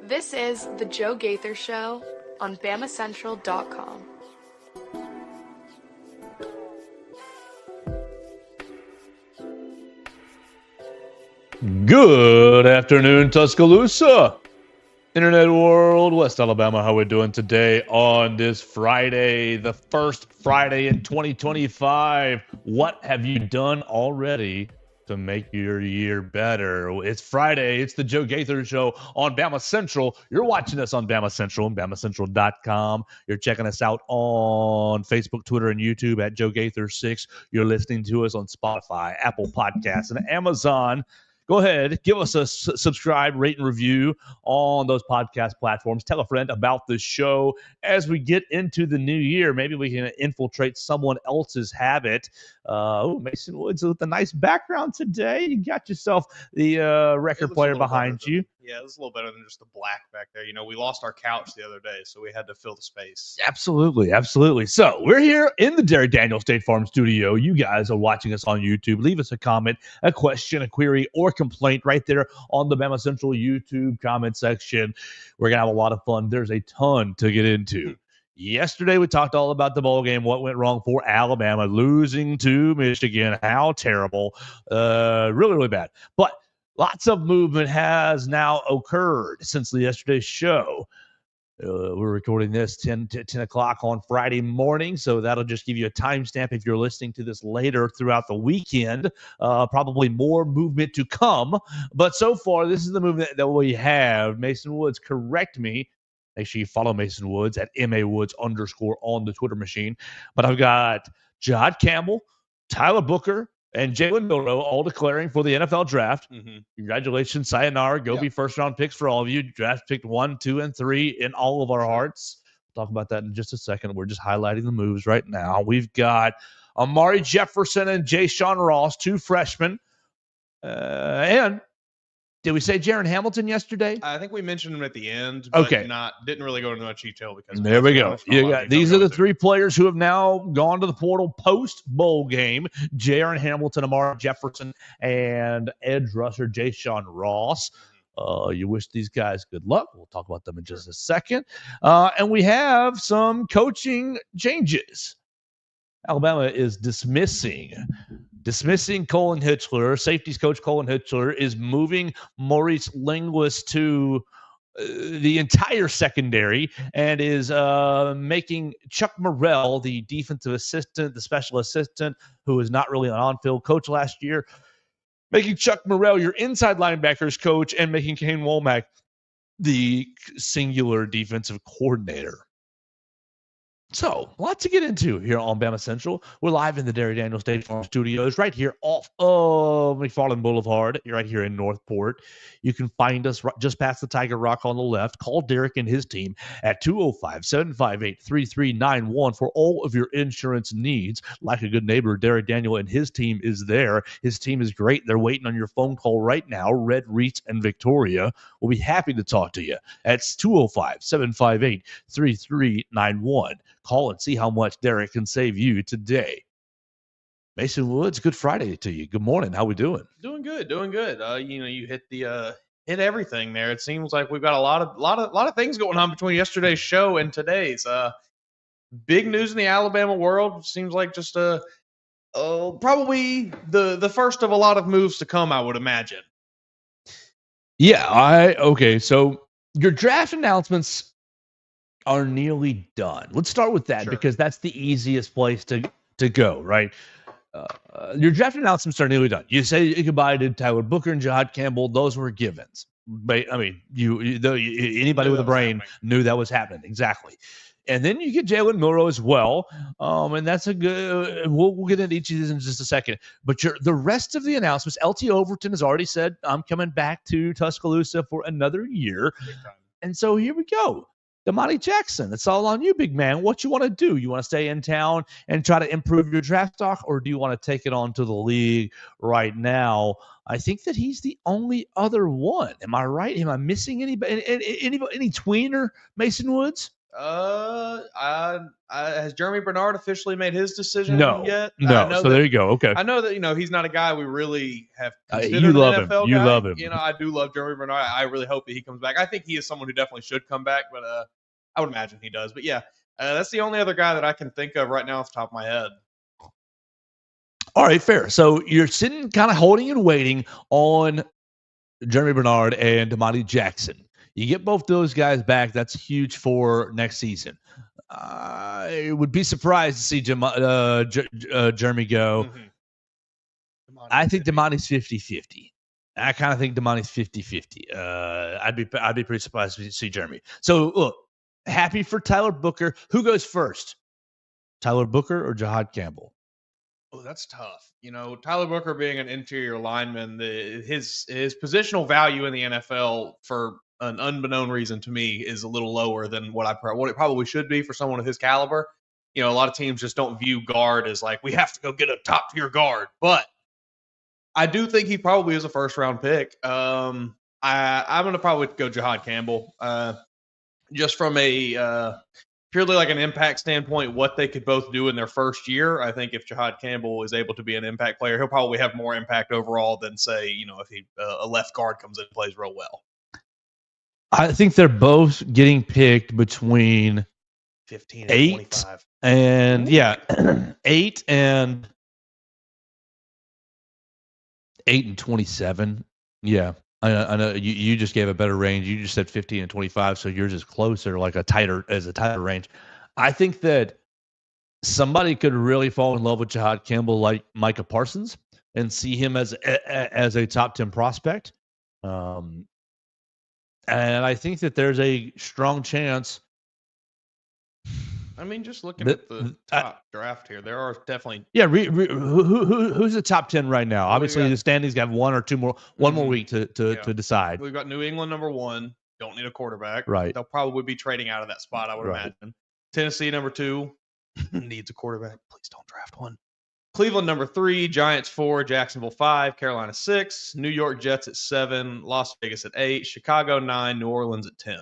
This is The Joe Gaither Show on BamaCentral.com. Good afternoon, Tuscaloosa, Internet world, West Alabama. How we doing today on this Friday, the first Friday in 2025? What have you done already to make your year better? It's Friday. It's the Joe Gaither Show on Bama Central. You're watching us on Bama Central and BamaCentral.com. You're checking us out on Facebook, Twitter, and YouTube at Joe Gaither 6. You're listening to us on Spotify, Apple Podcasts, and Amazon. Go ahead, give us a subscribe, rate, and review on those podcast platforms. Tell a friend about the show. As we get into the new year, maybe we can infiltrate someone else's habit. Mason Woods with a nice background today. You got yourself the record player behind you. Yeah, it was a little better than just the black back there. You know, we lost our couch the other day, so we had to fill the space. Absolutely, absolutely. So we're here in the Derek Daniel State Farm studio. You guys are watching us on YouTube. Leave us a comment, a question, a query, or complaint right there on the Bama Central YouTube comment section. We're going to have a lot of fun. There's a ton to get into. Yesterday, we talked all about the bowl game, what went wrong for Alabama, losing to Michigan. How terrible. Really, really bad. But lots of movement has now occurred since yesterday's show. We're recording this 10 o'clock on Friday morning, so that'll just give you a timestamp if you're listening to this later throughout the weekend. Probably more movement to come, but so far, this is the movement that we have. Mason Woods, correct me. Make sure you follow Mason Woods at MAWoods_ on the Twitter machine. But I've got Jod Campbell, Tyler Booker, and Jalen Milroe all declaring for the NFL draft. Congratulations, sayonara. Go be first-round picks for all of you. Draft picked 1, 2, and 3 in all of our hearts. We'll talk about that in just a second. We're just highlighting the moves right now. We've got Amari Jefferson and Ja'Shawn Ross, 2 freshmen. And did we say Jaron Hamilton yesterday? I think we mentioned him at the end, but didn't really go into much detail because there we go. These are the 3 players who have now gone to the portal post bowl game: Jaron Hamilton, Amari Jefferson, and edge rusher Ja'Shawn Ross. You wish these guys good luck. We'll talk about them in just a second. And we have some coaching changes. Alabama is dismissing Colin Hitchsler. Safeties coach Colin Hitchsler is moving Maurice Linguist to the entire secondary and is making Chuck Morrell, the defensive assistant, the special assistant, who is not really an on-field coach last year, making Chuck Morrell your inside linebackers coach and making Kane Womack the singular defensive coordinator. So, a lot to get into here on Bama Central. We're live in the Derek Daniel State Farm Studios right here off of McFarland Boulevard, right here in Northport. You can find us just past the Tiger Rock on the left. Call Derek and his team at 205-758-3391 for all of your insurance needs. Like a good neighbor, Derek Daniel and his team is there. His team is great. They're waiting on your phone call right now. Red, Reach, and Victoria will be happy to talk to you. That's 205-758-3391. Call and see how much Derek can save you today. Mason Woods, good Friday to you. Good morning. How we doing? Doing good. You hit hit everything there. It seems like we've got a lot of things going on between yesterday's show and today's. Big news in the Alabama world. Seems like just probably the first of a lot of moves to come, I would imagine. Yeah. So your draft announcements are nearly done. Let's start with that because that's the easiest place to go, right? Your draft announcements are nearly done. You say goodbye to Tyler Booker and Jod Campbell. Those were givens. But, I mean, anybody with a brain knew that was happening. Exactly. And then you get Jalen Milroe as well. And that's a good we'll get into each of these in just a second. But the rest of the announcements, LT Overton has already said, I'm coming back to Tuscaloosa for another year. And so here we go. Amari Jackson, it's all on you, big man. What you want to do? You want to stay in town and try to improve your draft stock, or do you want to take it on to the league right now? I think that he's the only other one. Am I right? Am I missing anybody? Any tweener, Mason Woods? Has Jeremy Bernard officially made his decision No, yet? no. So there you go. Okay. I know that he's not a guy we really have considered You love an him. NFL You guy. love him. I do love Jeremy Bernard. I really hope that he comes back. I think he is someone who definitely should come back, but I would imagine he does. But yeah, that's the only other guy that I can think of right now off the top of my head. All right, fair. So you're sitting kind of holding and waiting on Jeremy Bernard and Amari Jackson. You get both those guys back. That's huge for next season. I would be surprised to see Jeremy go. Mm-hmm. I think Damani's 50-50. I kind of think Damani's 50-50. I'd be pretty surprised to see Jeremy. So look, happy for Tyler Booker. Who goes first? Tyler Booker or Jihad Campbell? Oh, that's tough. Tyler Booker being an interior lineman, his positional value in the NFL for an unbeknown reason to me is a little lower than what it probably should be for someone of his caliber. A lot of teams just don't view guard as like, we have to go get a top tier guard. But I do think he probably is a first round pick. I'm going to probably go Jihad Campbell. Just from a purely like an impact standpoint, what they could both do in their first year. I think if Jihad Campbell is able to be an impact player, he'll probably have more impact overall than say, if a left guard comes in and plays real well. I think they're both getting picked between 15 and 25. And yeah, 8 and 27. Yeah. I know you just gave a better range. You just said 15 and 25, so yours is closer, like a tighter range. I think that somebody could really fall in love with Jihad Campbell, like Micah Parsons, and see him as a top 10 prospect. And I think that there's a strong chance. I mean, just looking at the top draft here, there are definitely who's the top 10 right now? Obviously, the standings got one more week to decide. We've got New England number 1. Don't need a quarterback. Right. They'll probably be trading out of that spot, I would imagine. Tennessee number 2 needs a quarterback. Please don't draft one. Cleveland number 3, Giants 4, Jacksonville 5, Carolina 6, New York Jets at 7, Las Vegas at 8, Chicago 9, New Orleans at 10.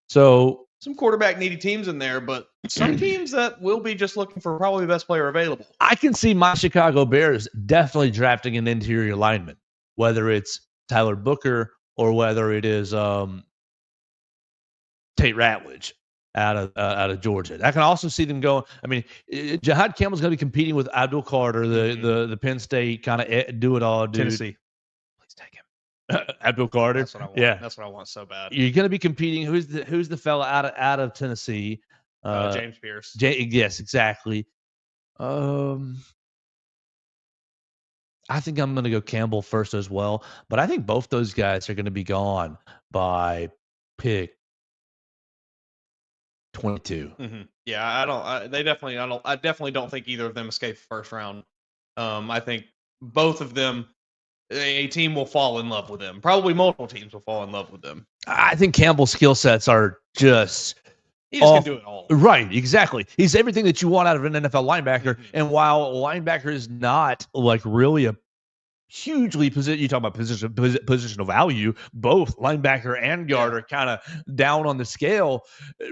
So some quarterback needy teams in there, but some teams that will be just looking for probably the best player available. I can see my Chicago Bears definitely drafting an interior lineman, whether it's Tyler Booker or whether it is Tate Ratledge out of Georgia. I can also see them going. I mean, Jihad Campbell's going to be competing with Abdul Carter, the Penn State kind of do it all dude. Tennessee, please take him. Abdul Carter. That's what I want. Yeah, that's what I want so bad. You're going to be competing. Who's the fella out of Tennessee? James Pierce. Yes, exactly. I think I'm going to go Campbell first as well, but I think both those guys are going to be gone by pick 22. Mm-hmm. Yeah, I definitely don't think either of them escape first round. I think both of them, a team will fall in love with them. Probably multiple teams will fall in love with them. I think Campbell's skill sets are just he just can do it all. Right, exactly. He's everything that you want out of an NFL linebacker. Mm-hmm. And while linebacker is not like really a hugely you talk about positional value, both linebacker and guard are kind of down on the scale.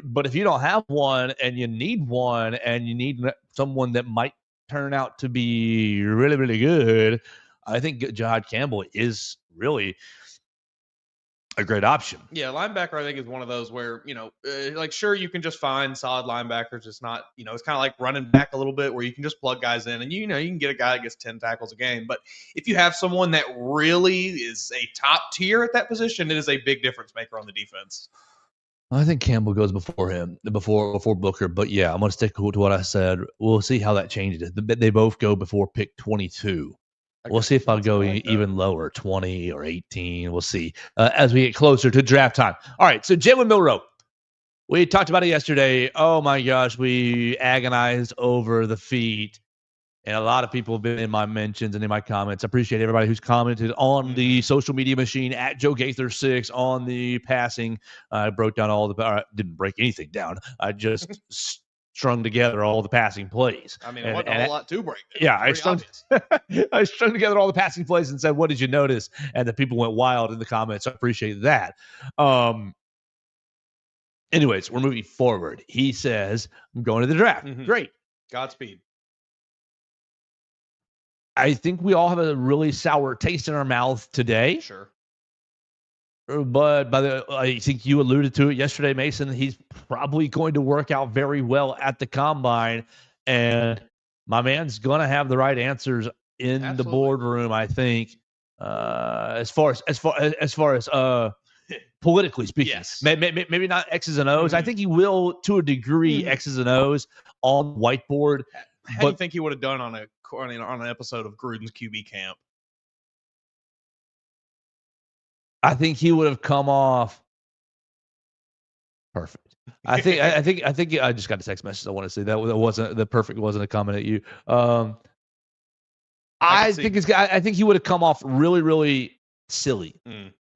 But if you don't have one and you need one and you need someone that might turn out to be really, really good, I think Jihad Campbell is really a great option. Yeah, linebacker I think is one of those where, sure, you can just find solid linebackers. It's not, it's kind of like running back a little bit where you can just plug guys in and, you can get a guy that gets 10 tackles a game. But if you have someone that really is a top tier at that position, it is a big difference maker on the defense. I think Campbell goes before him, before Booker. But yeah, I'm going to stick to what I said. We'll see how that changes. They both go before pick 22. We'll see if I'll go even lower, 20 or 18. We'll see as we get closer to draft time. All right, so Jalen Milroe. We talked about it yesterday. Oh, my gosh, we agonized over the feet. And a lot of people have been in my mentions and in my comments. I appreciate everybody who's commented on the social media machine at Joe Gaither 6 on the passing. I broke down didn't break anything down. I just strung together all the passing plays. I mean, it wasn't a whole lot to break there. Yeah, I strung together all the passing plays and said, what did you notice? And the people went wild in the comments. I appreciate that. Anyways, we're moving forward. He says, I'm going to the draft. Mhm. Great. Godspeed. I think we all have a really sour taste in our mouth today. Sure. But I think you alluded to it yesterday, Mason. He's probably going to work out very well at the combine, and my man's going to have the right answers in the Absolutely. boardroom. I think, as far as politically speaking, Yes. maybe not X's and O's. I Mhm. think he will to a degree X's and O's on the whiteboard. How do you think he would have done on an episode of Gruden's QB camp? I think he would have come off perfect. I think I just got a text message. I want to say that wasn't the perfect wasn't a comment at you. I think he would have come off really, really silly.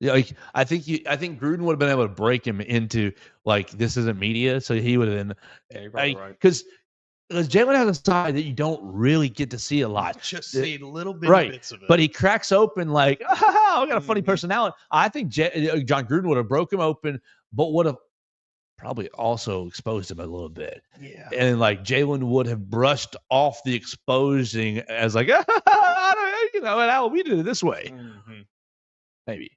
Yeah, like I think Gruden would have been able to break him into like this isn't media, so he would have been you're probably right. Because Jalen has a side that you don't really get to see a lot. Just see little bits of it. But he cracks open like, I got a funny personality. I think John Gruden would have broke him open, but would have probably also exposed him a little bit. Yeah. And like Jalen would have brushed off the exposing as like, I don't, we did it this way. Mm-hmm. Maybe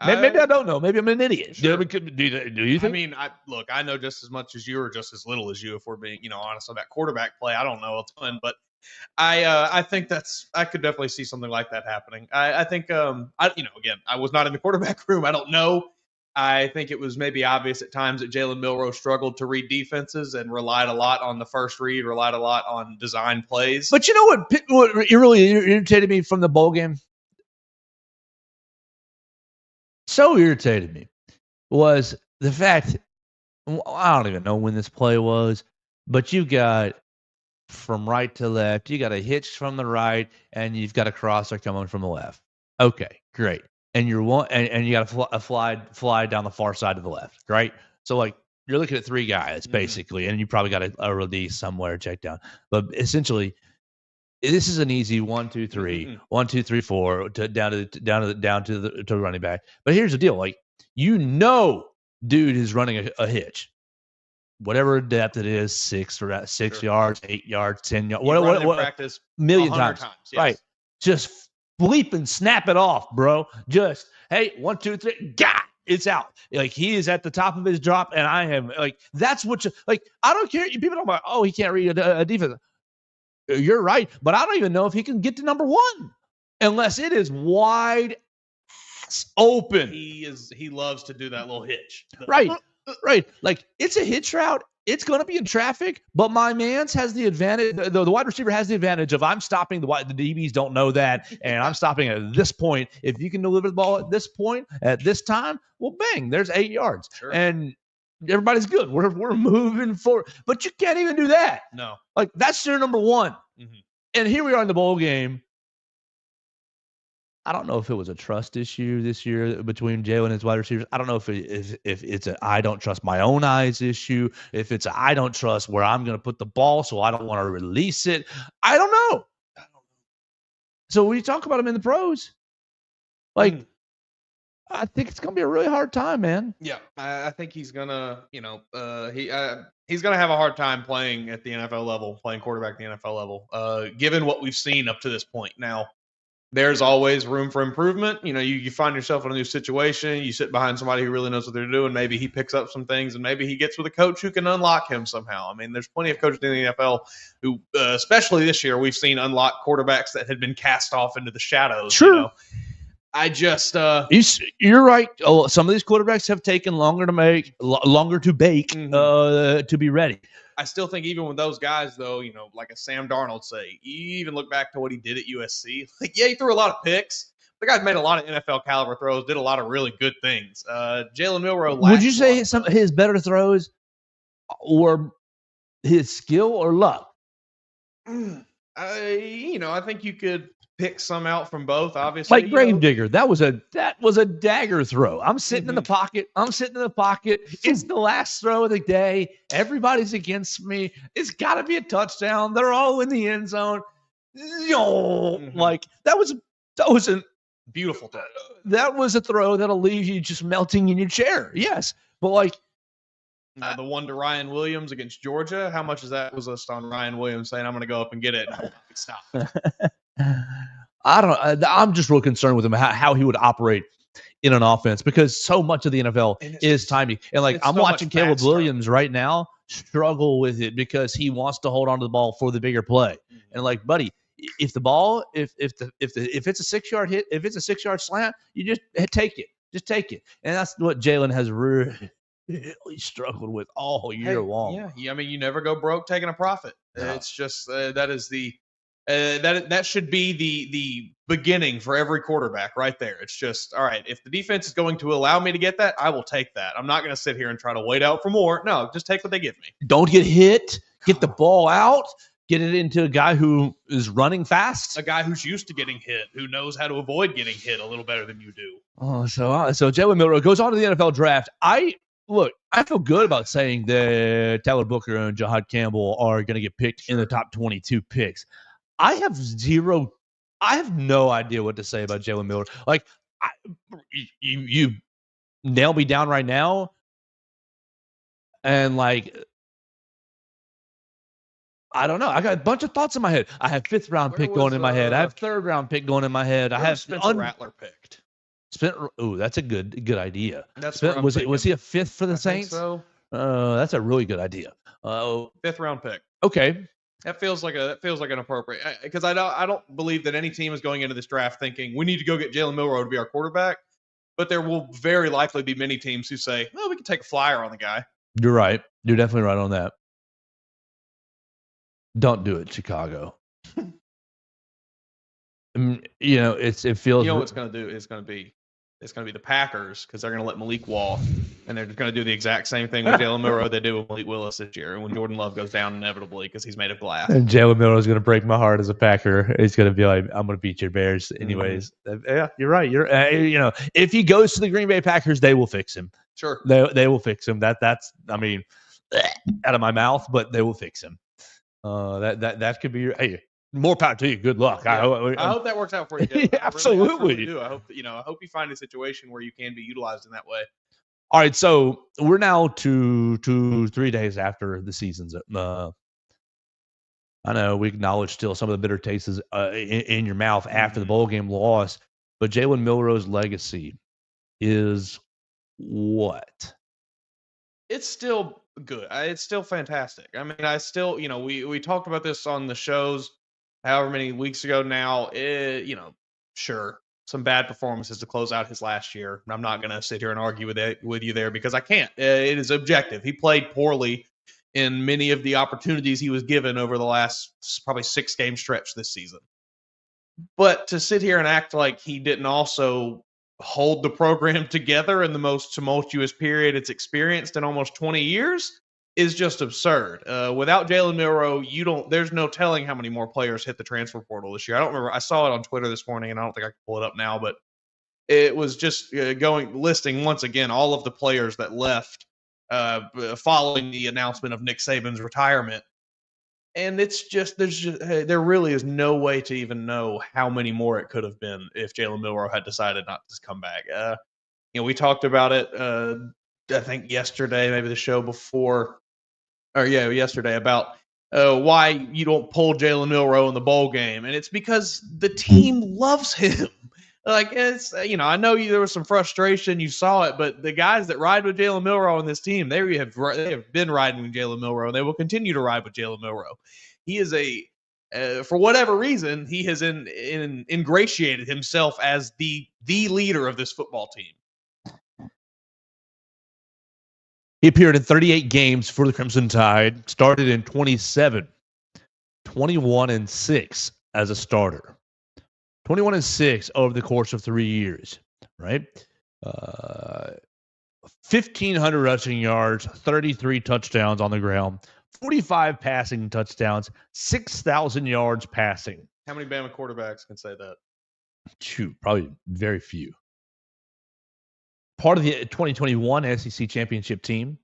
I don't know. Maybe I'm an idiot. Sure. Do you think? I mean, look, I know just as much as you or just as little as you, if we're being, honest about quarterback play. I don't know a ton, but I think I could definitely see something like that happening. I think, again, I was not in the quarterback room. I don't know. I think it was maybe obvious at times that Jalen Milroe struggled to read defenses and relied a lot on the first read, relied a lot on design plays. But you know what really irritated me from the bowl game? So irritated me was the fact, I don't even know when this play was, but you got from right to left, you got a hitch from the right, and you've got a crosser coming from the left. Okay, great. And you got a fly down the far side of the left, right? So like you're looking at three guys basically, and you probably got a release somewhere, check down. But essentially, this is an easy 1, 2, 3, 1, 2, 3, 4 down to the running back. But here's the deal: like dude is running a hitch, whatever depth it is, 6 yards, 8 yards, 10 yards, what practice million times, yes. Right? Just bleep and snap it off, bro. Just hey, 1, 2, 3, it's out. Like he is at the top of his drop, and I am like that's what you like. I don't care. People don't like, oh, he can't read a defense. You're right, but I don't even know if he can get to number 1 unless it is wide open. He loves to do that little hitch. Right. Like it's a hitch route. It's going to be in traffic, but my man's has the advantage. The wide receiver has the advantage of I'm stopping the DBs don't know that, and I'm stopping at this point. If you can deliver the ball at this point, at this time, well, bang, there's 8 yards, and everybody's good. We're moving forward, but you can't even do that. No, like that's your number 1, and here we are in the bowl game. I don't know if it was a trust issue this year between Jalen and his wide receivers. I don't know if it's a I don't trust my own eyes issue, if it's a I don't trust where I'm going to put the ball, so I don't want to release it. I don't know. So when you talk about him in the pros, like I think it's going to be a really hard time, man. Yeah, I think he's gonna, he's gonna have a hard time playing at the NFL level, playing quarterback at the NFL level, given what we've seen up to this point. Now, there's always room for improvement. You find yourself in a new situation. You sit behind somebody who really knows what they're doing. Maybe he picks up some things, and maybe he gets with a coach who can unlock him somehow. I mean, there's plenty of coaches in the NFL who, especially this year, we've seen unlock quarterbacks that had been cast off into the shadows. True. I just you're right. Oh, some of these quarterbacks have taken longer to bake to be ready. I still think even with those guys, though, like a Sam Darnold, say, you even look back to what he did at USC. Like, yeah, he threw a lot of picks. The guy's made a lot of NFL caliber throws, did a lot of really good things. Jalen Milroe. Would you say some of his better throws were his skill or luck? I think you could pick some out from both, obviously. Like Gravedigger, that was a dagger throw. I'm sitting in the pocket. It's the last throw of the day. Everybody's against me. It's got to be a touchdown. They're all in the end zone. Like that was a beautiful throw. That was a throw that'll leave you just melting in your chair. Yes, but like The one to Ryan Williams against Georgia, how much of that was just on Ryan Williams saying, I'm going to go up and get it? Stop. I don't know. I'm just real concerned with him, how he would operate in an offense, because so much of the NFL is timing. And like, I'm watching Caleb Williams right now struggle with it because he wants to hold on to the ball for the bigger play. And like, buddy, if the ball, if it's a 6-yard hit, if it's a 6-yard slant, you just take it. Just take it. And that's what Jalen has really struggled with all year long. Yeah. I mean, you never go broke taking a profit. No. It's just that is the that should be the beginning for every quarterback right there. It's just, all right, if the defense is going to allow me to get that, I will take that. I'm not going to sit here and try to wait out for more. No, just take what they give me. Don't get hit. Get the ball out. Get it into a guy who is running fast. A guy who's used to getting hit, who knows how to avoid getting hit a little better than you do. Oh, so Jalen Milroe goes on to the NFL draft. I feel good about saying that Tyler Booker and Jahad Campbell are going to get picked in the top 22 picks. I have no idea what to say about Jalen Milroe. Like, you nail me down right now, and like, I don't know. I got a bunch of thoughts in my head. I have 5th round pick going in my head. I have 3rd round pick going in my head. I have Spencer Rattler picked. Ooh, that's a good idea. That's was he a 5th for the Saints? So. That's a really good idea. 5th round pick. Okay. That feels like an appropriate, because I don't believe that any team is going into this draft thinking we need to go get Jalen Milroe to be our quarterback. But there will very likely be many teams who say, well, we can take a flyer on the guy. You're right. You're definitely right on that. Don't do it, Chicago. It feels. You know what it's going to do? It's going to be the Packers, because they're going to let Malik walk, and they're just going to do the exact same thing with Jalen Milroe they do with Malik Willis this year, when Jordan Love goes down inevitably because he's made of glass. And Jalen Milroe is going to break my heart as a Packer. He's going to be like, I'm going to beat your Bears anyways. Yeah, you're right. If he goes to the Green Bay Packers, they will fix him. Sure, they will fix him. That's out of my mouth, but they will fix him. That could be hey, more power to you. Good luck. Yeah. I hope that works out for you. Yeah, absolutely. I do. I hope you find a situation where you can be utilized in that way. All right, so we're now 3 days after the season's. I know we acknowledge still some of the bitter tastes in your mouth after the bowl game loss, but Jalen Milroe's legacy is what? It's still good. It's still fantastic. I mean, I still, we talked about this on the shows however many weeks ago now. Sure, some bad performances to close out his last year. I'm not going to sit here and argue with you there, because I can't. It is objective. He played poorly in many of the opportunities he was given over the last probably 6-game stretch this season. But to sit here and act like he didn't also hold the program together in the most tumultuous period it's experienced in almost 20 years is just absurd. Without Jalen Milroe, there's no telling how many more players hit the transfer portal this year. I don't remember. I saw it on Twitter this morning, and I don't think I can pull it up now, but it was just listing once again all of the players that left following the announcement of Nick Saban's retirement. And it's just, there really is no way to even know how many more it could have been if Jalen Milroe had decided not to come back. We talked about it, I think yesterday, maybe the show before, yesterday, about why you don't pull Jalen Milroe in the bowl game. And it's because the team loves him. Like, it's, I know there was some frustration. You saw it, but the guys that ride with Jalen Milroe on this team, they have been riding with Jalen Milroe, and they will continue to ride with Jalen Milroe. He is for whatever reason, he has ingratiated himself as the leader of this football team. He appeared in 38 games for the Crimson Tide, started in 27, 21-6 as a starter. 21-6 over the course of 3 years, right? 1,500 rushing yards, 33 touchdowns on the ground, 45 passing touchdowns, 6,000 yards passing. How many Bama quarterbacks can say that? Shoot, probably very few. Part of the 2021 SEC championship team.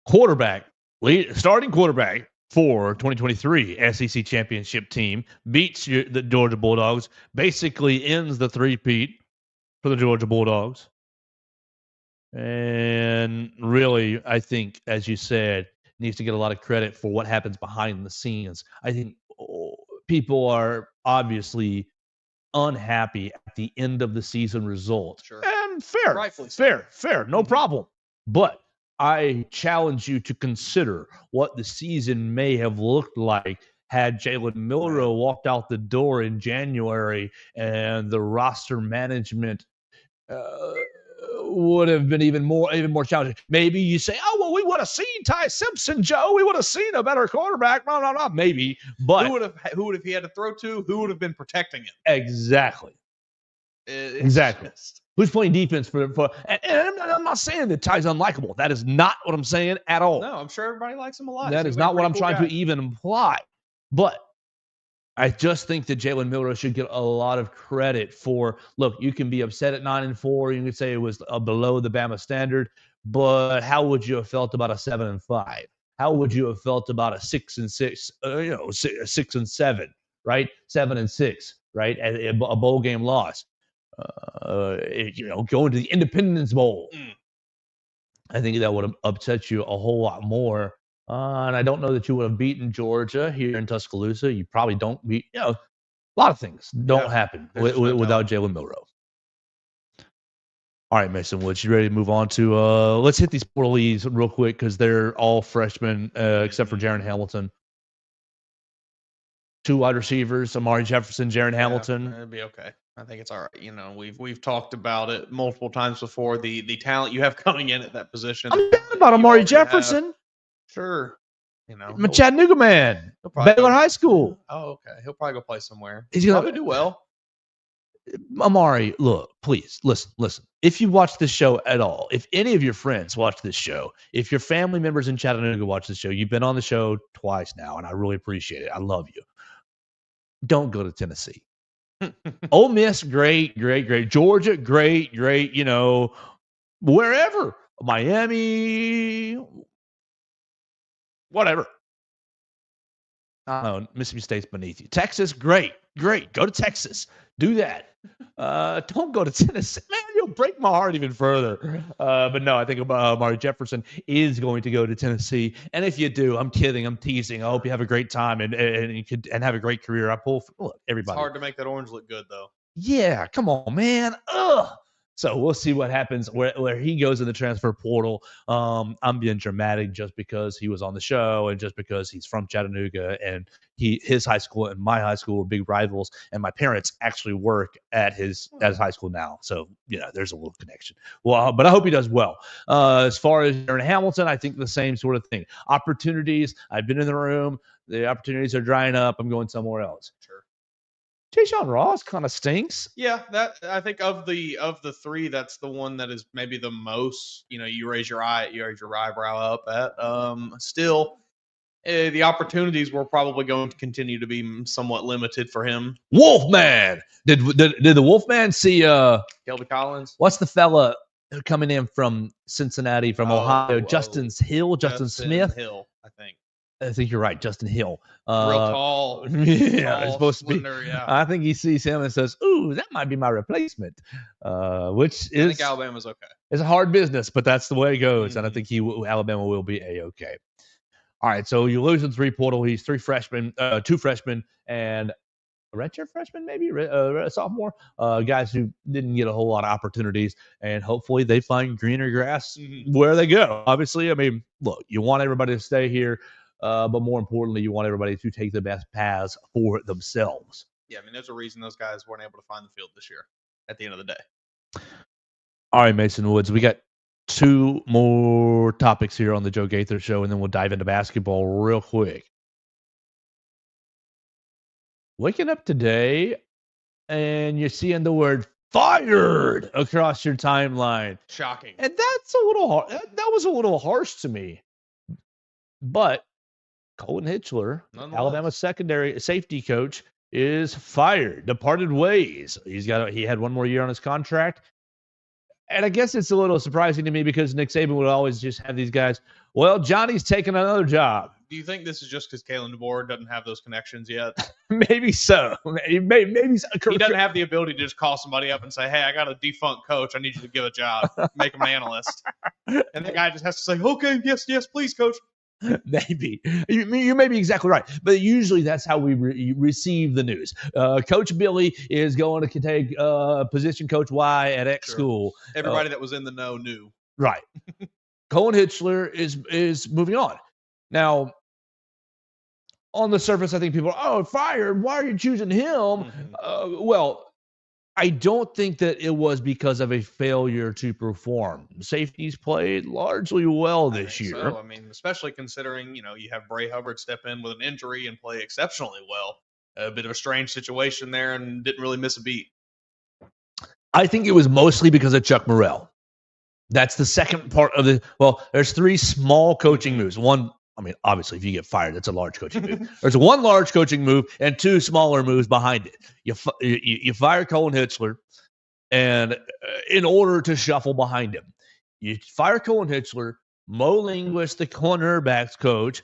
Starting quarterback for 2023 SEC championship team, beats the Georgia Bulldogs, basically ends the three-peat for the Georgia Bulldogs. And really, I think, as you said, needs to get a lot of credit for what happens behind the scenes. I think people are obviously unhappy at the end of the season result. Sure. And fair, Rightfully so. fair, no problem. But I challenge you to consider what the season may have looked like had Jalen Milroe walked out the door in January and the roster management would have been even more challenging. Maybe you say, "Oh well, we would have seen Ty Simpson, Joe. We would have seen a better quarterback." No, maybe. But who would have he had to throw to? Who would have been protecting him? Exactly. Exactly. Who's playing defense for? And I'm not saying that Ty's unlikable. That is not what I'm saying at all. No, I'm sure everybody likes him a lot. That is not what I'm trying to even imply. But I just think that Jalen Milroe should get a lot of credit for, look, you can be upset at 9-4. You can say it was below the Bama standard, but how would you have felt about a 7-5? How would you have felt about a 6-6, 6-7, right? 7-6, right? A bowl game loss. Going to the Independence Bowl. I think that would have upset you a whole lot more. And I don't know that you would have beaten Georgia here in Tuscaloosa. You probably don't beat, a lot of things don't happen without Jalen Milroe. All right, Mason Woods, you ready to move on to, let's hit these portalees real quick because they're all freshmen except for Jaron Hamilton. 2 wide receivers, Amari Jefferson, Jaron Hamilton. It'll be okay. I think it's all right. We've talked about it multiple times before. The talent you have coming in at that position. I'm down about Amari Jefferson. Sure. I'm a Chattanooga man. Baylor High School. Oh, okay. He'll probably go play somewhere. He's gonna probably do well. Amari, look, please listen. If you watch this show at all, if any of your friends watch this show, if your family members in Chattanooga watch this show, you've been on the show twice now, and I really appreciate it. I love you. Don't go to Tennessee. Ole Miss, great. Georgia, great. Wherever. Miami, whatever. I don't know. Mississippi State's beneath you. Texas, great. Go to Texas. Do that. Don't go to Tennessee. Man, you'll break my heart even further. But no, I think Amari Jefferson is going to go to Tennessee. And if you do, I'm kidding. I'm teasing. I hope you have a great time and have a great career. Look, everybody. It's hard to make that orange look good, though. Yeah, come on, man. Ugh. So we'll see what happens where he goes in the transfer portal. I'm being dramatic just because he was on the show and just because he's from Chattanooga and his high school and my high school were big rivals. And my parents actually work at his high school now. So, there's a little connection. Well, but I hope he does well. As far as Aaron Hamilton, I think the same sort of thing. Opportunities. I've been in the room. The opportunities are drying up. I'm going somewhere else. Sure. Tayshawn Ross kind of stinks. Yeah, that I think of the 3, that's the one that is maybe the most. You raise your eyebrow up at. Still, the opportunities were probably going to continue to be somewhat limited for him. Wolfman, did the Wolfman see Kelby Collins? What's the fella coming in from Cincinnati from Ohio? Justin Smith. Hill, I think. I think you're right, Justin Hill. Real tall. Yeah, it's supposed slender, to be. Yeah. I think he sees him and says, "Ooh, that might be my replacement," which I think Alabama's okay. It's a hard business, but that's the way it goes, and I think Alabama will be a-okay. All right, so you lose in 3 portal. He's 2 freshmen, and a redshirt freshman, maybe a sophomore. Guys who didn't get a whole lot of opportunities, and hopefully they find greener grass where they go. Obviously, I mean, look, you want everybody to stay here. But more importantly, you want everybody to take the best paths for themselves. Yeah, I mean, there's a reason those guys weren't able to find the field this year at the end of the day. All right, Mason Woods, we got 2 more topics here on the Joe Gaither Show, and then we'll dive into basketball real quick. Waking up today, and you're seeing the word fired across your timeline. Shocking. And that's a little hard. That was a little harsh to me. But Colin Hitchsler, Alabama secondary safety coach, is fired, departed ways. He had 1 more year on his contract. And I guess it's a little surprising to me because Nick Saban would always just have these guys, well, Johnny's taking another job. Do you think this is just because Kalen DeBoer doesn't have those connections yet? Maybe so. Maybe so. He doesn't have the ability to just call somebody up and say, "Hey, I got a defunct coach. I need you to give a job. Make him an analyst." And the guy just has to say, "Okay, yes, please, coach." Maybe you may be exactly right, but usually that's how we receive the news. Coach Billy is going to take position coach Y at X school. Everybody that was in the know knew. Right. Colin Hitchsler is moving on. Now, on the surface, I think people are, fired. Why are you choosing him? Mm-hmm. Well, I don't think that it was because of a failure to perform. Safeties played largely well this year. So. I mean, especially considering, you have Bray Hubbard step in with an injury and play exceptionally well. A bit of a strange situation there and didn't really miss a beat. I think it was mostly because of Chuck Morrell. That's the second part of the – well, there's three small coaching moves. One, I mean, obviously, if you get fired, that's a large coaching move. There's one large coaching move and two smaller moves behind it. You fire Colin Hitchsler, and in order to shuffle behind him, you fire Colin Hitchsler, Mo Linguist, the cornerbacks coach.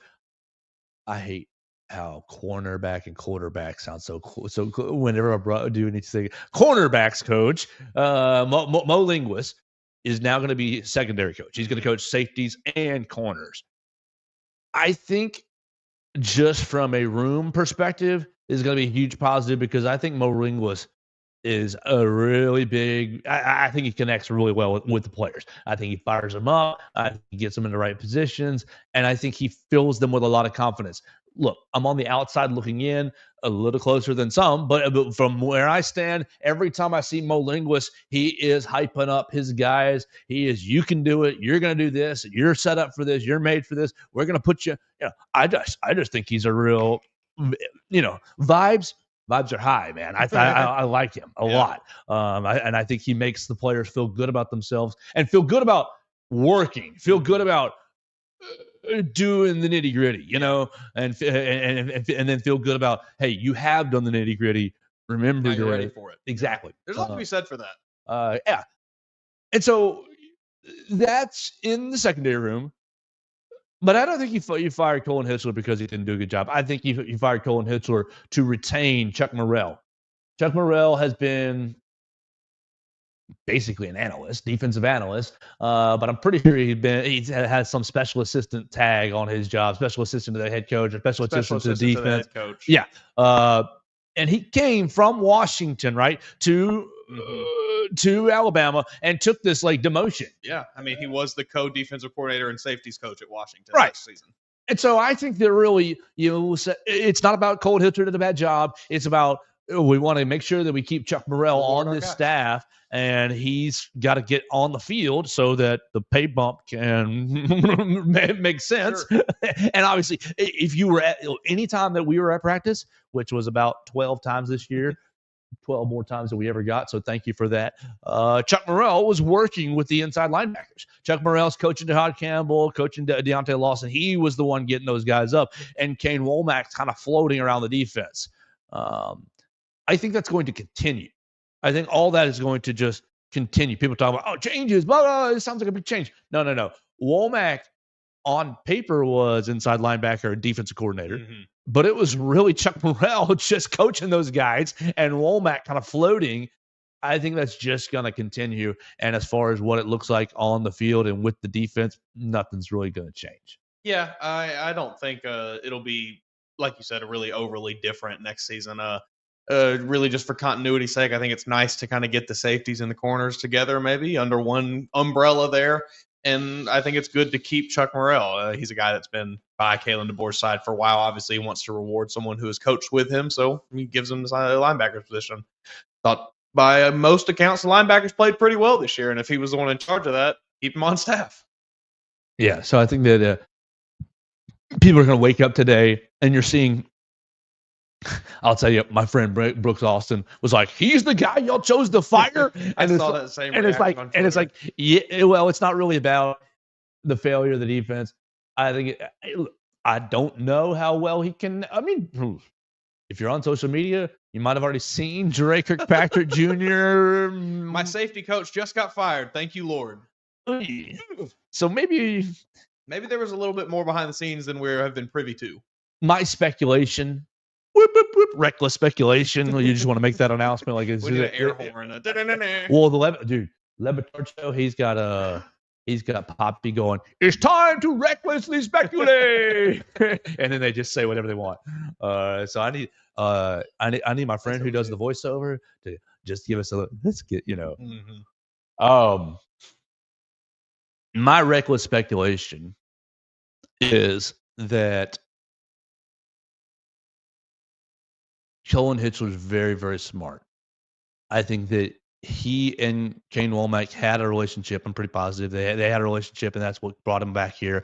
I hate how cornerback and quarterback sound so cool. So whenever I do anything, cornerbacks coach, Mo Linguist is now going to be secondary coach. He's going to coach safeties and corners. I think just from a room perspective is going to be a huge positive because I think Mo Linguist is a really big – I think he connects really well with the players. I think he fires them up. I think he gets them in the right positions, and I think he fills them with a lot of confidence. Look, I'm on the outside looking in, a little closer than some, but from where I stand, every time I see Mo Linguist, he is hyping up his guys. He is, you can do it. You're going to do this. You're set up for this. You're made for this. We're going to put you. I just think he's a real, vibes are high, man. I like him a lot. And I think he makes the players feel good about themselves and feel good about working, feel good about doing the nitty gritty, and then feel good about, hey, you have done the nitty gritty. Remember, now you're ready for it. Exactly. There's a lot to be said for that. Yeah. And so that's in the secondary room. But I don't think you fired Colin Hitchsler because he didn't do a good job. I think you fired Colin Hitchsler to retain Chuck Morrell. Chuck Morrell has been basically an analyst, defensive analyst, but I'm pretty sure he has some special assistant tag on his job, special assistant to the head coach, or special assistant to the defense. To the head coach. Yeah. And he came from Washington, right, to Alabama and took this demotion. Yeah. I mean, he was the co-defensive coordinator and safeties coach at Washington last season. And so I think that really, it's not about Colin Hitchsler did a bad job. It's about we want to make sure that we keep Chuck Morrell on this staff, and he's got to get on the field so that the pay bump can make sense. Sure. And obviously, if you were at any time that we were at practice, which was about 12 times this year, 12 more times than we ever got. So thank you for that. Chuck Morrell was working with the inside linebackers. Chuck Morrell's coaching Todd Campbell, coaching Deontay Lawson. He was the one getting those guys up, and Kane Womack's kind of floating around the defense. I think that's going to continue. I think all that is going to just continue. People talk about, changes, blah, blah, it sounds like a big change. No. Womack on paper was inside linebacker and defensive coordinator, but it was really Chuck Morrell just coaching those guys and Womack kind of floating. I think that's just going to continue. And as far as what it looks like on the field and with the defense, nothing's really going to change. Yeah, I don't think it'll be, like you said, really overly different next season. Really just for continuity's sake, I think it's nice to kind of get the safeties and the corners together maybe under one umbrella there. And I think it's good to keep Chuck Morrell. He's a guy that's been by Kalen DeBoer's side for a while. Obviously, he wants to reward someone who has coached with him, so he gives him the linebacker position. Thought by most accounts, the linebackers played pretty well this year, and if he was the one in charge of that, keep him on staff. Yeah, so I think that people are going to wake up today, and you're seeing – I'll tell you, my friend Brooks Austin was like, "He's the guy y'all chose to fire." And I saw that same. And it's like, yeah. Well, it's not really about the failure of the defense. I think I don't know how well he can. I mean, if you're on social media, you might have already seen Jere Kirkpatrick Jr. My safety coach just got fired. Thank you, Lord. So maybe Maybe there was a little bit more behind the scenes than we have been privy to. My speculation, whoop, whoop, whoop, reckless speculation. You just want to make that announcement, like it's We need an air horn. Well, the Levitard show, he's got Poppy going, it's time to recklessly speculate. And then they just say whatever they want. So I need my friend who does the voiceover to just give us let's get, my reckless speculation is that Colin Hitchsler is very, very smart. I think that he and Kane Womack had a relationship. I'm pretty positive they had a relationship, and that's what brought him back here.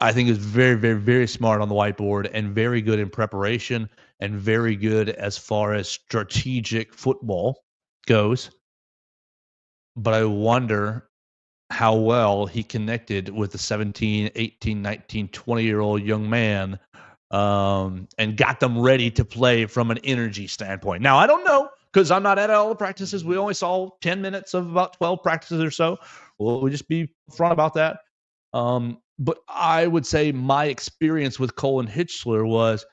I think is very, very, very smart on the whiteboard and very good in preparation and very good as far as strategic football goes. But I wonder how well he connected with the 17, 18, 19, 20-year-old young man and got them ready to play from an energy standpoint. Now, I don't know because I'm not at all the practices. We only saw 10 minutes of about 12 practices or so. We'll just be upfront about that. But I would say my experience with Colin Hitchsler was,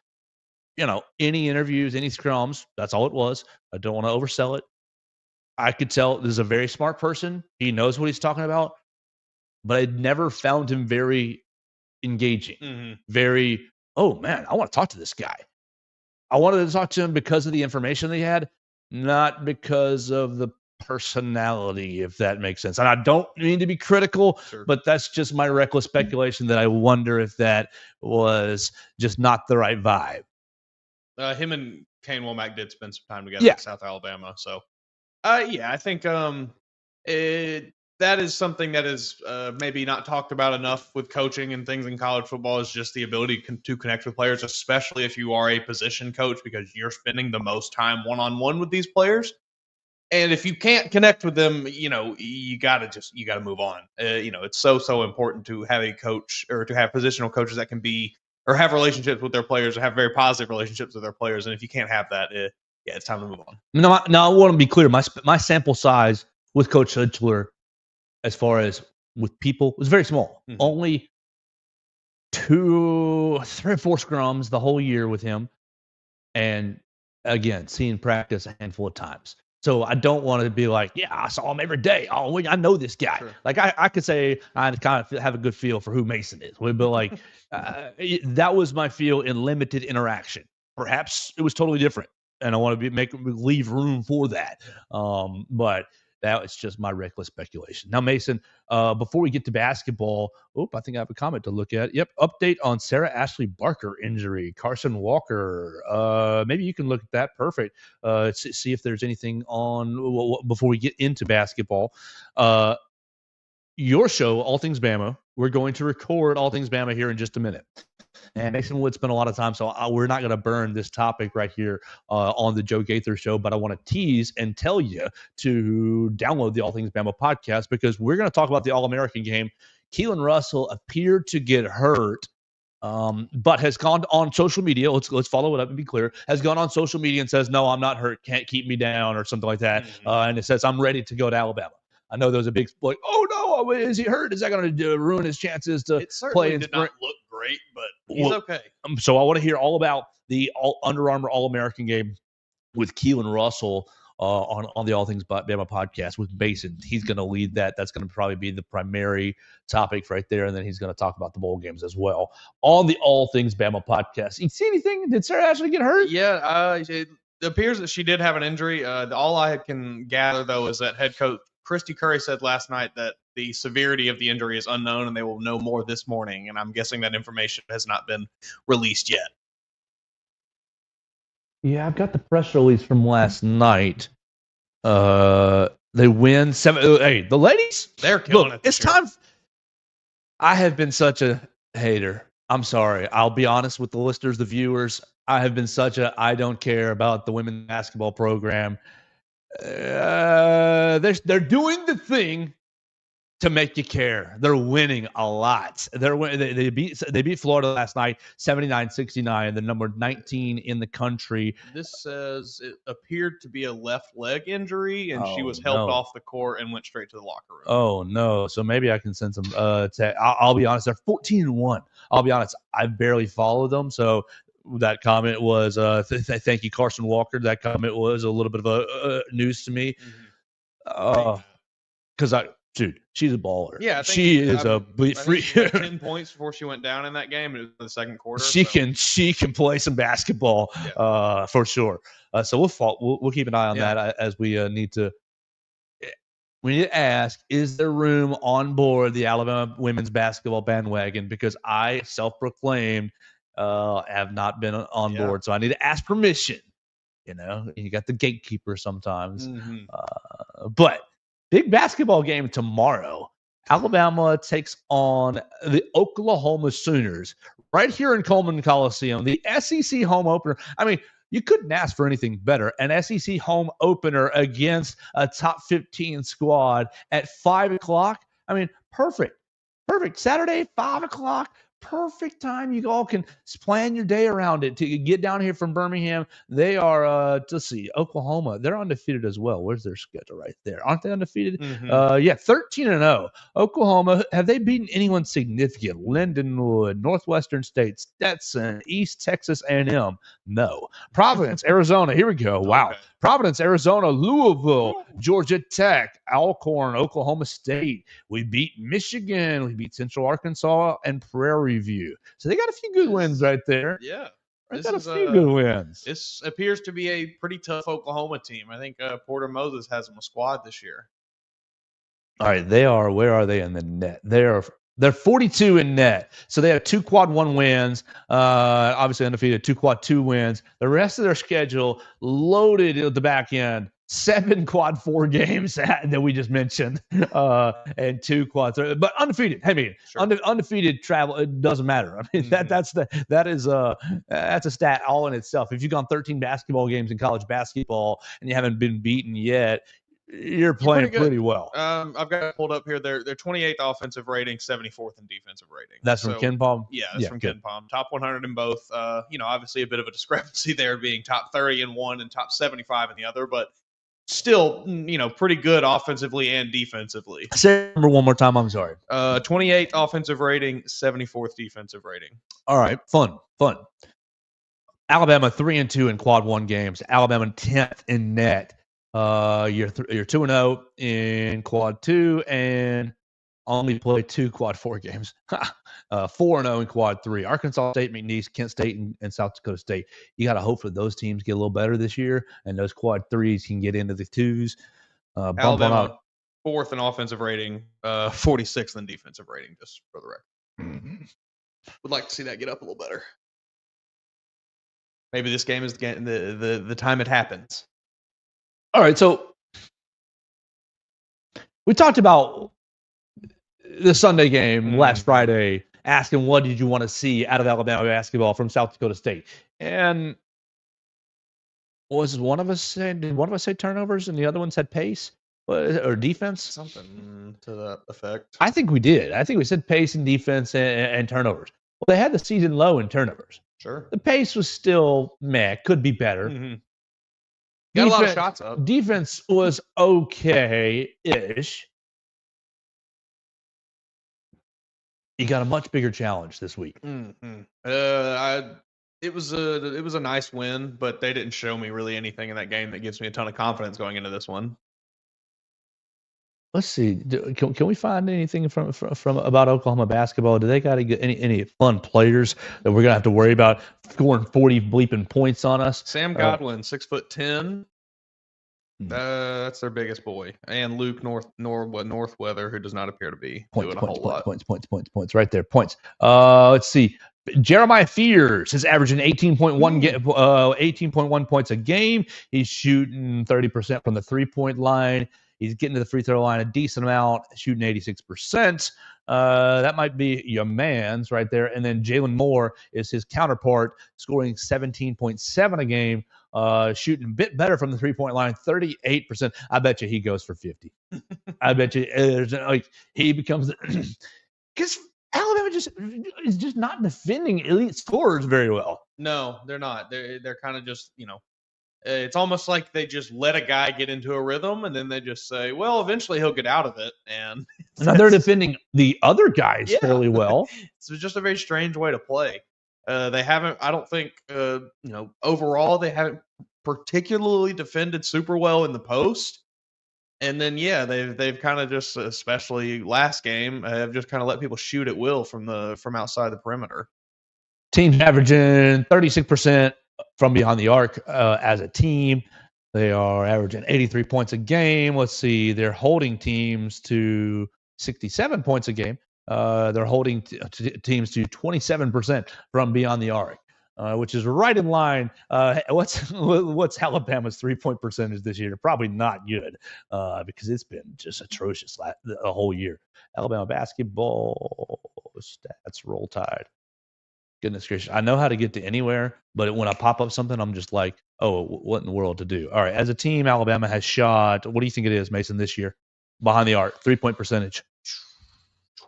any interviews, any scrums, that's all it was. I don't want to oversell it. I could tell this is a very smart person. He knows what he's talking about, but I never found him very engaging. Very, oh man, I want to talk to this guy. I wanted to talk to him because of the information they had, not because of the personality, if that makes sense. And I don't mean to be critical, but that's just my reckless speculation that I wonder if that was just not the right vibe. Him and Kane Womack did spend some time together in South Alabama. So, I think that is something that is maybe not talked about enough with coaching and things in college football is just the ability to connect with players, especially if you are a position coach, because you're spending the most time one-on-one with these players. And if you can't connect with them, you gotta move on. It's so important to have a coach or to have positional coaches that can be or have relationships with their players or have very positive relationships with their players. And if you can't have that, it's time to move on. No, I want to be clear. My sample size with Coach Hitchsler, as far as with people, was very small. Only 3 or 4 scrums the whole year with him, and again, seeing practice a handful of times. So I don't want to be like, yeah, I saw him every day. Oh, I know this guy. Sure. Like I could say I kind of have a good feel for who Mason is. But like that was my feel in limited interaction. Perhaps it was totally different, and I want to leave room for that. But that was just my reckless speculation. Now, Mason, before we get to basketball, I think I have a comment to look at. Yep, update on Sarah Ashley Barker injury. Carson Walker. Maybe you can look at that. Perfect. See if there's anything on before we get into basketball. Your show, All Things Bama. We're going to record All Things Bama here in just a minute. And Mason Wood spent a lot of time, so we're not going to burn this topic right here on the Joe Gaither Show, but I want to tease and tell you to download the All Things Bama podcast because we're going to talk about the All-American game. Keelon Russell appeared to get hurt, but has gone on social media. Let's follow it up and be clear. Has gone on social media and says, no, I'm not hurt, can't keep me down or something like that. And it says, I'm ready to go to Alabama. I know there's a big like, oh no, is he hurt? Is that going to ruin his chances to play in spring? It did not look great, but he's okay. So I want to hear all about the Under Armour All-American game with Keelon Russell on the All Things Bama podcast with Mason. He's going to lead that. That's going to probably be the primary topic right there, and then he's going to talk about the bowl games as well on the All Things Bama podcast. You see anything? Did Sarah Ashley get hurt? Yeah, it appears that she did have an injury. All I can gather, though, is that head coach Christy Curry said last night that the severity of the injury is unknown and they will know more this morning. And I'm guessing that information has not been released yet. Yeah, I've got the press release from last night. They win 7. Hey, the ladies, they're killing it. It's time. I have been such a hater. I'm sorry. I'll be honest with the listeners, the viewers. I have been such a I don't care about the women's basketball program. They're doing the thing to make you care. They're winning a lot. They beat Florida last night 79-69, the number 19 in the country. This says it appeared to be a left leg injury, and she was helped no. off the court and went straight to the locker room. Oh no! So maybe I can send some. I'll be honest. They're 14-1. I'll be honest. I barely follow them, so that comment was thank you, Carson Walker. That comment was a little bit of news to me. Because dude, she's a baller. Yeah, she is a free. She had 10 points before she went down in that game. It was the second quarter. She can play some basketball, for sure. So we'll keep an eye on that as we need to. We need to ask: is there room on board the Alabama women's basketball bandwagon? Because I, self-proclaimed, have not been on board, so I need to ask permission. You got the gatekeeper sometimes, but. Big basketball game tomorrow. Alabama takes on the Oklahoma Sooners right here in Coleman Coliseum. The SEC home opener. I mean, you couldn't ask for anything better. An SEC home opener against a top 15 squad at 5 o'clock. I mean, perfect. Saturday, 5 o'clock. Perfect time. You all can plan your day around it to get down here from Birmingham. They are, let's see, Oklahoma. They're undefeated as well. Where's their schedule right there? Aren't they undefeated? 13-0. Oklahoma, have they beaten anyone significant? Lindenwood, Northwestern State, Stetson, East Texas A&M? No. Providence, Arizona. Here we go. Wow. Okay. Providence, Arizona, Louisville, Georgia Tech, Alcorn, Oklahoma State. We beat Michigan. We beat Central Arkansas and Prairie View. So they got a few good wins right there. Yeah. They got a few good wins. This appears to be a pretty tough Oklahoma team. I think Porter Moses has them a squad this year. All right, they are. Where are they in the net? They're 42 in net. So they have 2 quad 1 wins. Obviously undefeated, 2 quad 2 wins. The rest of their schedule loaded at the back end. 7 quad 4 games that we just mentioned, and 2 quad 3, but undefeated. Hey, man, undefeated travel. It doesn't matter. I mean, that's a stat all in itself. If you've gone 13 basketball games in college basketball and you haven't been beaten yet, you're playing pretty well. I've got it pulled up here. They're 28th offensive rating, 74th in defensive rating. That's from KenPom? Yeah, that's from KenPom. Top 100 in both. Obviously a bit of a discrepancy there, being top 30 in one and top 75 in the other, but still, pretty good offensively and defensively. Say number one more time. I'm sorry. 28th offensive rating, 74th defensive rating. All right. Fun. Alabama 3-2 in quad 1 games. Alabama 10th in net. You're 2-0 in quad 2 and only play 2 quad 4 games. 4-0 in quad 3. Arkansas State, McNeese, Kent State, and South Dakota State. You got to hope for those teams get a little better this year, and those quad 3s can get into the 2s. Alabama 4th in offensive rating, 46th in defensive rating, just for the record. Would like to see that get up a little better. Maybe this game is the time it happens. All right, so we talked about the Sunday game last Friday, asking what did you want to see out of Alabama basketball from South Dakota State. And did one of us say turnovers and the other one said pace or defense? Something to that effect. I think we did. I think we said pace and defense and turnovers. Well, they had the season low in turnovers. Sure. The pace was still meh, could be better. Got a lot of shots up. Defense was okay-ish. You got a much bigger challenge this week. It was a nice win, but they didn't show me really anything in that game that gives me a ton of confidence going into this one. Let's see. Can we find anything from about Oklahoma basketball? Do they got any fun players that we're gonna have to worry about scoring 40 bleeping points on us? Sam Godwin, 6'10". That's their biggest boy, and Luke Northweather, who does not appear to be doing a whole lot. Points right there. Points. Let's see. Jeremiah Fears is averaging 18.1 points a game. He's shooting 30% from the 3-point line. He's getting to the free throw line a decent amount, shooting 86%. That might be your man's right there. And then Jalen Moore is his counterpart, scoring 17.7 a game, shooting a bit better from the 3-point line, 38%. I bet you he goes for 50. I bet you like he becomes because Alabama is just not defending elite scorers very well. No, they're not. They're kind of just, it's almost like they just let a guy get into a rhythm and then they just say, well, eventually he'll get out of it. And now they're defending the other guys fairly well. It's just a very strange way to play. They haven't, I don't think, overall they haven't particularly defended super well in the post. And then, they've kind of just, especially last game, have just kind of let people shoot at will from outside the perimeter. Teams averaging 36% from behind the arc as a team. They are averaging 83 points a game. Let's see, they're holding teams to 67 points a game. They're holding teams to 27% from beyond the arc, which is right in line. What's Alabama's 3-point percentage this year? Probably not good because it's been just atrocious the whole year. Alabama basketball stats, Roll Tide. Goodness gracious. I know how to get to anywhere, but when I pop up something, I'm just like, oh, what in the world to do? All right, as a team, Alabama has shot, what do you think it is, Mason, this year? Behind the arc, 3-point percentage.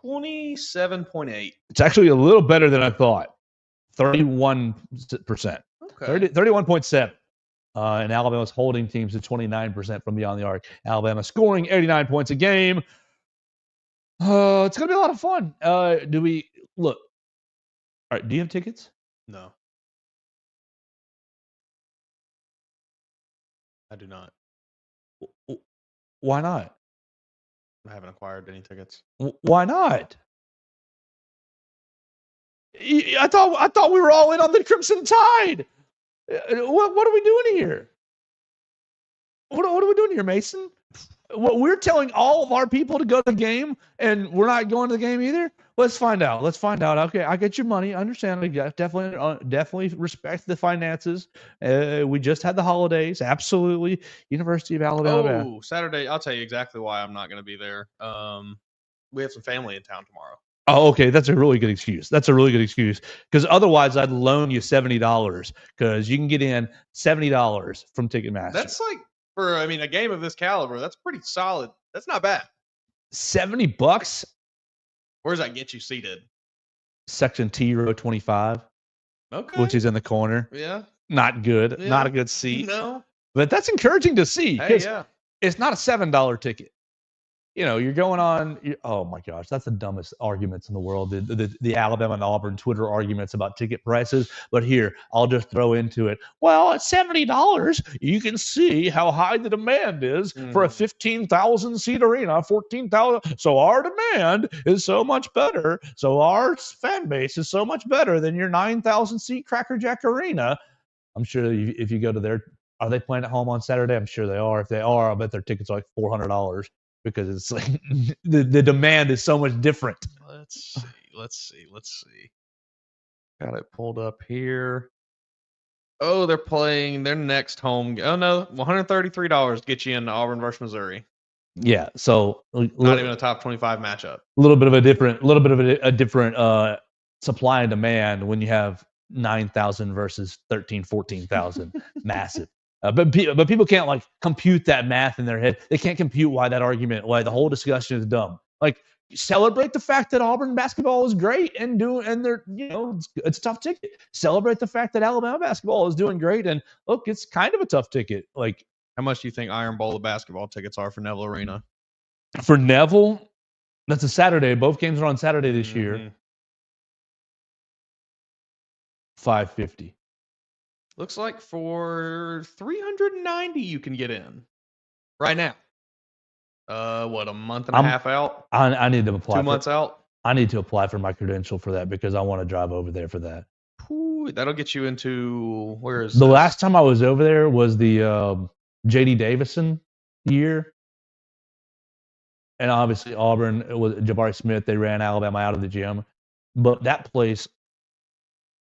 27.8. It's actually a little better than I thought. 31%. Okay. 31.7. And Alabama's holding teams to 29% from beyond the arc. Alabama scoring 89 points a game. It's going to be a lot of fun. Do we look? All right, do you have tickets? No. I do not. Why not? I haven't acquired any tickets. Why not? I thought we were all in on the Crimson Tide. What are we doing here? What are we doing here, Mason? We're telling all of our people to go to the game, and we're not going to the game either. Let's find out. Okay, I get your money. I understand. I definitely respect the finances. We just had the holidays. Absolutely. University of Alabama. Oh, Saturday. I'll tell you exactly why I'm not going to be there. We have some family in town tomorrow. Oh, okay. That's a really good excuse. Because otherwise, I'd loan you $70 because you can get in $70 from Ticketmaster. That's like, for a game of this caliber, that's pretty solid. That's not bad. $70? Where does that get you seated? Section T, row 25. Okay. Which is in the corner. Yeah. Not good. Yeah. Not a good seat. No. But that's encouraging to see. Hey, yeah. It's not a $7 ticket. You're going on. Oh my gosh, that's the dumbest arguments in the world. The Alabama and Auburn Twitter arguments about ticket prices. But here, I'll just throw into it. Well, at $70, you can see how high the demand is for a 15,000 seat arena, 14,000. So our demand is so much better. So our fan base is so much better than your 9,000 seat Cracker Jack arena. I'm sure if you go to are they playing at home on Saturday? I'm sure they are. If they are, I bet their tickets are like $400. Because it's like the demand is so much different. Let's see. Got it pulled up here. Oh, they're playing their next home. Oh no, $133 get you into Auburn versus Missouri. Yeah, so not even a top 25 matchup. A little bit of a different supply and demand when you have 9,000 versus 13, 14,000. Massive. But people can't compute that math in their head. They can't compute why the whole discussion is dumb. Celebrate the fact that Auburn basketball is great and they're it's a tough ticket. Celebrate the fact that Alabama basketball is doing great and look, it's kind of a tough ticket. How much do you think Iron Bowl of basketball tickets are for Neville Arena? For Neville, that's a Saturday. Both games are on Saturday this year. $550. Looks like for $390 you can get in right now. A month and a half out? I need to apply. 2 months out? I need to apply for my credential for that because I want to drive over there for that. Ooh, that'll get you into where is the last time I was over there was the J.D. Davison year, and obviously Auburn was Jabari Smith. They ran Alabama out of the gym, but that place,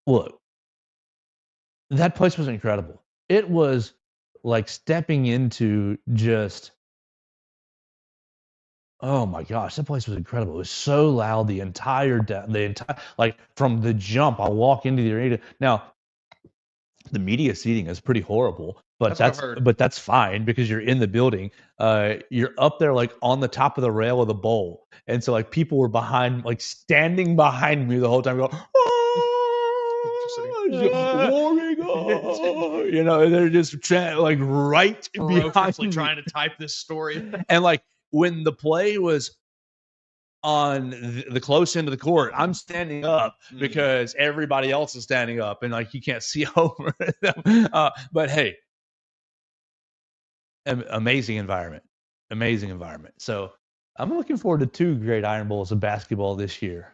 look. That place was incredible. It was like stepping into just, oh my gosh, that place was incredible. It was so loud the entire from the jump. I walk into the arena. Now, the media seating is pretty horrible, But That's what I've heard. but that's fine because you're in the building. You're up there like on the top of the rail of the bowl, and so like people were behind, like standing behind me the whole time, going, warming up. You know, they're just like right behind Ferociously me. trying to type this story. And like when the play was on the close end of the court, I'm standing up because everybody else is standing up, and like you can't see over them. But hey, amazing environment. So I'm looking forward to 2 great Iron Bowls of basketball this year.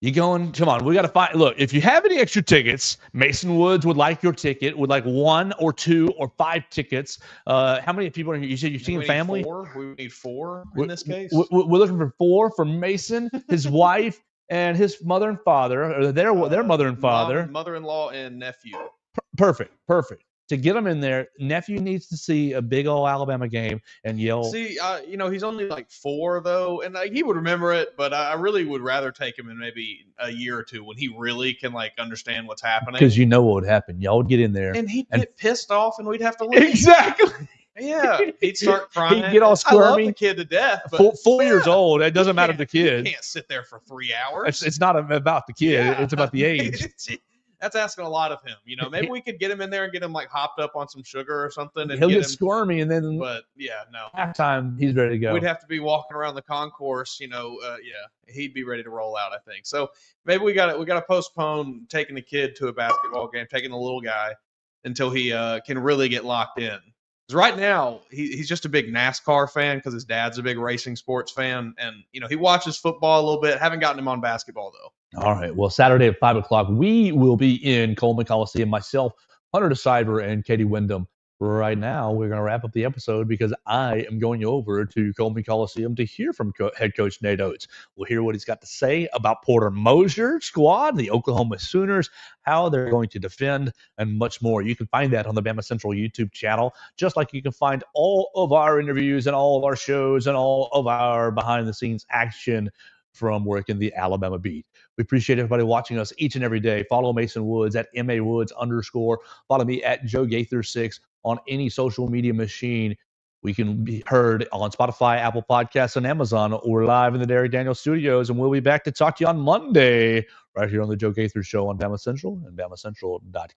You going? Come on, we got to find. Look, if you have any extra tickets, Mason Woods would like your ticket. Would like 1 or 2 or 5 tickets. How many people are here? You said you're seeing family? 4. We need 4 in this case. We're looking for 4 for Mason, his wife, and his mother and father, or their mother and father, mother-in-law, and nephew. Perfect. To get him in there, nephew needs to see a big old Alabama game and yell. See, you know, he's only like 4 though, and he would remember it. But I really would rather take him in maybe a year or 2 when he really can like understand what's happening. Because you know what would happen. Y'all would get in there, and he'd get pissed off, and we'd have to leave. Exactly. Yeah, he'd start crying. He'd get all squirmy. I love the kid to death. But 4 years old. It doesn't matter the kid. You can't sit there for 3 hours. It's not about the kid. Yeah. It's about the age. That's asking a lot of him. You know, maybe we could get him in there and get him like hopped up on some sugar or something. And he'll get squirmy, and then. But yeah, no. Halftime, he's ready to go. We'd have to be walking around the concourse. You know, he'd be ready to roll out, I think. So maybe we got to postpone taking the kid to a basketball game, taking the little guy until he can really get locked in. Because right now he's just a big NASCAR fan because his dad's a big racing sports fan, and you know he watches football a little bit. Haven't gotten him on basketball though. All right. Well, Saturday at 5:00, we will be in Coleman Coliseum. Myself, Hunter DeCyber, and Katie Wyndham. Right now, we're going to wrap up the episode because I am going over to Coleman Coliseum to hear from head coach Nate Oates. We'll hear what he's got to say about Porter Moser's squad, the Oklahoma Sooners, how they're going to defend, and much more. You can find that on the BamaCentral YouTube channel, just like you can find all of our interviews and all of our shows and all of our behind-the-scenes action from working the Alabama beat. We appreciate everybody watching us each and every day. Follow Mason Woods at @MAWoods_. Follow me at Joe Gaither 6 on any social media machine. We can be heard on Spotify, Apple Podcasts, and Amazon. We're live in the Derek Daniels Studios, and we'll be back to talk to you on Monday right here on the Joe Gaither Show on BamaCentral and BamaCentral.com.